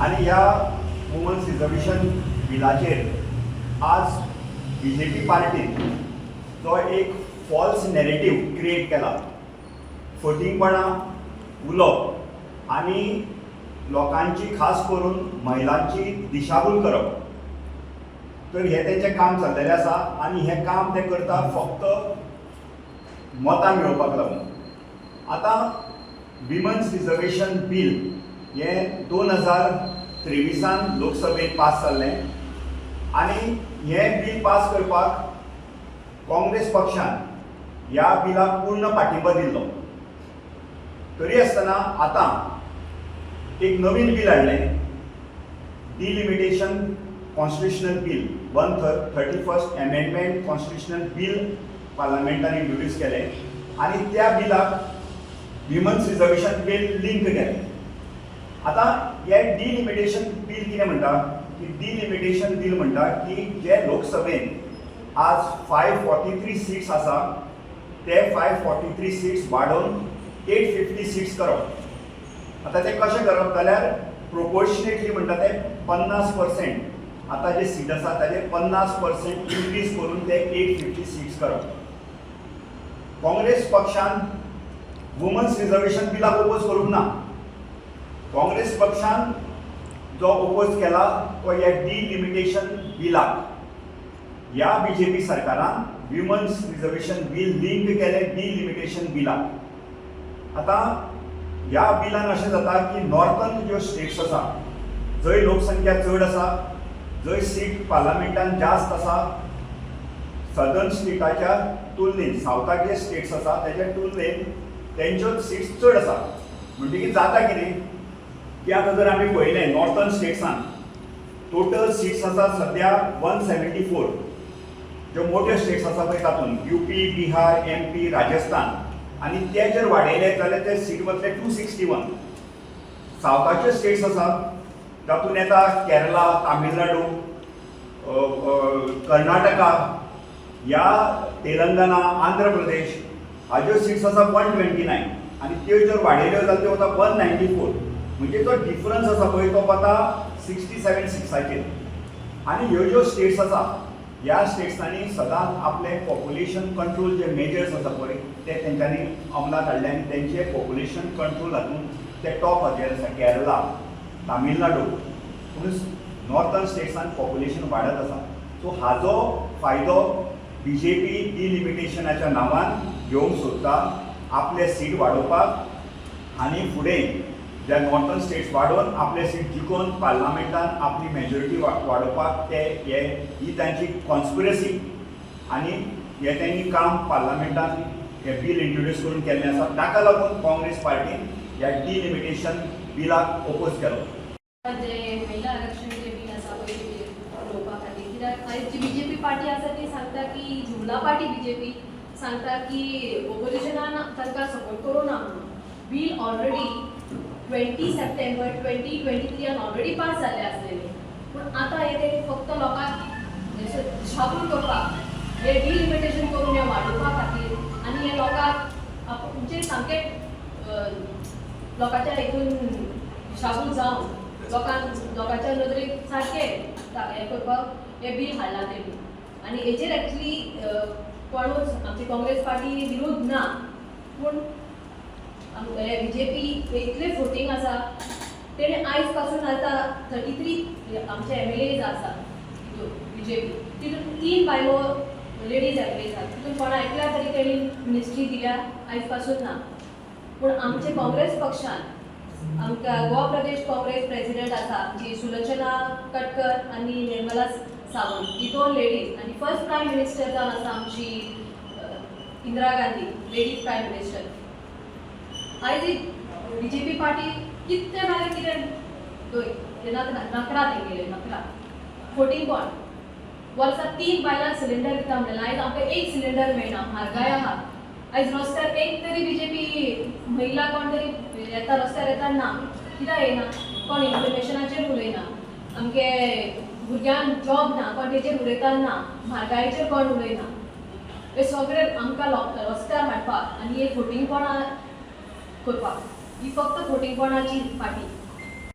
आणि ह्या women's reservation बिलाचेर आज BJP पार्टीन जो एक फॉल्स नॅरेटिव्ह क्रिएट केला, फटींगपणां उलोवप आनी लोकांची खास करून महिलांची दिशाभूल करप, तर हे तेंचें काम चल्लेलें आसा आनी हें काम ते करता फक्त मतां मेळोवपाक लागून. आतां विमन्स रिजर्वेशन बील हें 2023 लोकसभेत पास जाल्लें आनी हें बील पास करपाक काँग्रेस पक्षान ह्या बिलाक पूर्ण पाठिंबो दिल्लो. तरी आसतना आतां एक नवीन बील हाडलें, delimitation constitutional bill 131st amendment constitutional bill पार्लमेंटान इंट्रोड्यूस केलें आनी त्या बिलाक विमन्स रिजर्वेशन बील लिंक केलें. आतां हे डिलिमिटेशन बील कितें म्हणटा की डिलिमिटेशन बील म्हणटा की जे लोकसभेन आज 543 सीट्स आसा ते 543 सीट्स वाडोवन 850 सीट्स करप. आतां ते कशें करप जाल्यार प्रोपोर्शनेटली म्हणटा ते 50%, आतां जे सीट आसा ताजे 50% इन्क्रीज करून ते 850 सीट्स करप. काँग्रेस पक्षान वुमन्स रिजर्वेशन बिलाक ओपोज करूंक ना. काँग्रेस पक्षान जो ओपोज केला तो ह्या डिलिमिटेशन बिलाक. ह्या BJP सरकारान विमन्स रिजर्वेशन बील लिंक केलें डिलिमिटेशन बिलाक. आतां ह्या बिलान अशें जाता की नॉर्थन ज्यो स्टेट्स आसा, जंय लोकसंख्या चड आसा, जंय सीट पार्लमेंटान जास्त आसा, सदर्न स्टेटाच्या तुलनेन सावथाक जे स्टेट्स आसा तेच्या तुलनेन तेंच्यो सीट्स चड आसा. म्हणटकीर जाता कितें की आतां जर आमी पळयलें नॉर्थन स्टेट्सान टोटल सीट्स आसा सद्या 174. ज्यो मोठ्यो स्टेट्स आसा पळय तातूंत UP, बिहार, MP, राजस्थान आनी ते जर वाडयले जाल्यार ते सीट वतले 261. सावथाच्यो स्टेट्स आसा तातूंत येता केरला, तामिळनाडू, कर्नाटका, ह्या तेलंगणा, आंध्र प्रदेश हाज्यो सीट्स आसा 129 आनी त्यो जर वाडयल्यो जाल्यार त्यो वता 194. म्हणजे जो डिफरन्स आसा पळय तो वता 67 सीट्साचेर. आनी ह्यो ज्यो स्टेट्स आसा ह्या स्टेट्सांनी सदांच आपले पॉप्युलेशन कंट्रोल जे मेजर्स आसा पळय ते तेंच्यांनी अंमलांत हाडले आनी तेंचे पॉप्युलेशन कंट्रोल हातूंत ते टॉप हाचेर आसा. केरला, तामिळनाडू, पूण नॉर्थन स्टेट्सान पॉप्युलेशन वाडत आसा. सो हाजो फायदो BJP डिलिमिटेशनाच्या नांवान घेवंक सोदता आपले सीट वाडोवपाक आनी फुडें ज्या नॉर्थन स्टेट्स वाडोवन आपले सीट जिखोवन पार्लमेंटान आपली मेजॉरिटी वाडोवपाक ते ही तांची कॉन्स्पिरसी आनी हे तेंनी काम पार्लमेंटान हे बील इंट्रोड्यूस करून केल्लें आसा. ताका लागून काँग्रेस पार्टीन ह्या डिलिमिटेशन बिलाक ओपोज केलो. जे महिला आरक्षणाचे बील आसा पळय उलोवपा खातीर, कित्याक आयज जी BJP पार्टी आसा ती सांगता की झुमला पार्टी BJP सांगता की ओपोजिशनान तांकां सपोर्ट करूना म्हणून. Bill already 20 September 2023 already pass जाल्लें आसलेलें, पूण आतां हे फक्त लोकांक दिशाभूल करपाक, हे डिलिमिटेशन करून हे वाडोवपा खातीर आनी हे लोकांक म्हणजे सामकें लोकांच्या हितून दिशाभूल जावन लोकांच्या नदरेक सारकें हे करपाक हे बील हाडला तेणी. आनी हेचेर एक्चुली कोणूच आमची काँग्रेस पार्टी विरोध ना, पूण BJP इतले फुटींग आसा तेणे आयज पासून आतां 33 आमचे MLAs आसा BJP, तितून 3 बायलो लेडीज MLAs आसात. तितून कोणा एकल्या तरी तेणी मिनिस्ट्री दिल्या आयज पासून ना. पूण आमचे काँग्रेस पक्षान आमकां गोवा प्रदेश काँग्रेस प्रेसिडेंट आसा आमची सुलोचना कटकर आनी निर्मला सावंत, ही 2 लेडीज आनी फर्स्ट प्रायम मिनिस्टर जावन आसा आमची Indira Gandhi, ladies prime minister. आयज BJP पार्टी कितले नाल्यार कितें नकरा तेंगेले नकरा. फटींग कोण वर्सा 3 बायलांक सिलिंडर दिता म्हणलें, आयज आमकां 1 सिलिंडर मेळना, म्हारगाय आहा. आयज रस्त्यार एक तरी BJP महिला कोण तरी येता रस्त्यार येता ना, कित्याक येना? कोण इन्फॉर्मेशनाचेर उलयना, आमगे भुरग्यांक जॉब ना कोण तेचेर उलयता ना, म्हारगायेचेर कोण उलयना. हे सगळें आमकां रस्त्यार हाडपाक आनी हे फटींगपणां करपाक, ही फक्त फटींगपणाची पार्टी.